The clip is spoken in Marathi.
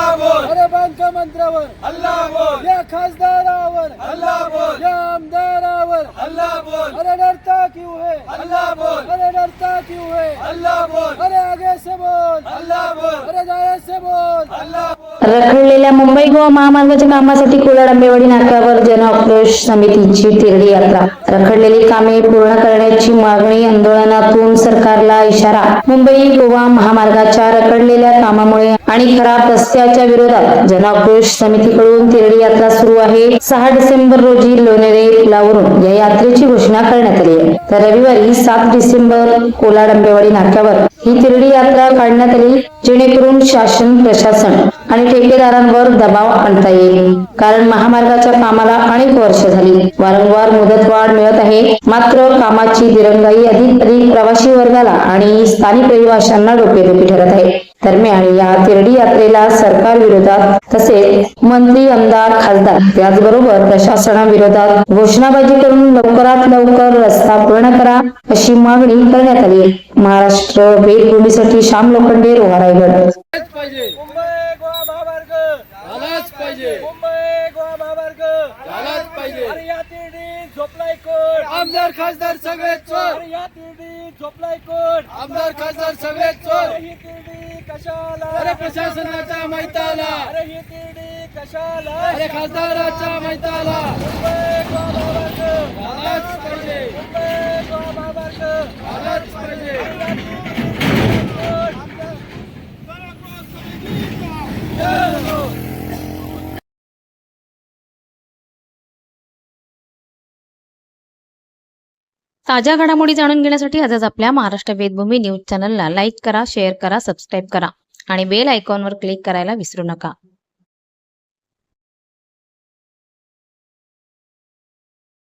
अल्लाह बोल, अरे बांधकाम मंत्र्यावर अल्लाह बोल, या खासदारावर अल्लाह बोल, या आमदारावर अल्लाह बोल, अरे डरता क्यों है, अल्लाह बोल, अरे डरता क्यों है, अल्लाह बोल, अरे आगे से बोल, अल्लाह बोल, अरे जाए से बोल, अल्लाह बोल। रखडलेल्या मुंबई गोवा महामार्गाच्या कामासाठी कोलाड आंबेवाडी नाक्यावर जनआक्रोश समितीची तिरडी यात्रा. रखडलेली कामे पूर्ण करण्याची मागणी आंदोलनातून सरकारला इशारा. मुंबई गोवा महामार्गाच्या रखडलेल्या कामामुळे आणि खराब रस्त्याच्या विरोधात जनआक्रोश समितीकडून तिरडी यात्रा सुरू आहे. 6 डिसेंबर रोजी लोणेरे पुलावरून या यात्रेची घोषणा करण्यात आली आहे. तर रविवारी 7 डिसेंबर कोलाड आंबेवाडी नाक्यावर ही तिरडी यात्रा काढण्यात आली, जेणेकरून शासन, प्रशासन आणि ठेकेदारांवर दबाव आणता येईल. कारण महामार्गाच्या कामाला अनेक वर्ष झाली, वारंवार मुदतवाढ मिळत आहे, मात्र कामाची दिरंगाई अधिक प्रवासी वर्गाला आणि स्थानिक रहिवाशांना डोकेदुखी ठरत आहे. दरम्यान या तिरडी यात्रेला सरकार विरोधात तसेच मंत्री, आमदार, खासदार त्याचबरोबर प्रशासनाविरोधात घोषणाबाजी करून लवकरात लवकर रस्ता पूर्ण करा अशी मागणी करण्यात आली. महाराष्ट्र वेदभूमीसाठी श्याम लोखंडे, रोहा, रायगड. मुंबई गोवा महामार्ग झालाच पाहिजे, मुंबई गोवा महामार्ग झालाच पाहिजे. अरे या तिरडी झोपलाय कोण, आमदार खासदार सगळे चोर. अरे या तिरडी झोपलाय कोण, आमदार खासदार सगळे चोर. अरे ही तिरडी कशाला, अरे प्रशासनाच्या मैताला. अरे ही तिरडी कशाला, अरे खासदाराच्या मैताला. मुंबई गोवा महामार्ग झालाच पाहिजे, मुंबई गोवा महामार्ग झालाच पाहिजे. ताज्या घडामोडी जाणून घेण्यासाठी आजच आपल्या महाराष्ट्र वेदभूमी न्यूज चॅनलला लाईक करा, शेअर करा, सबस्क्राईब करा आणि बेल आयकॉनवर क्लिक करायला विसरू नका.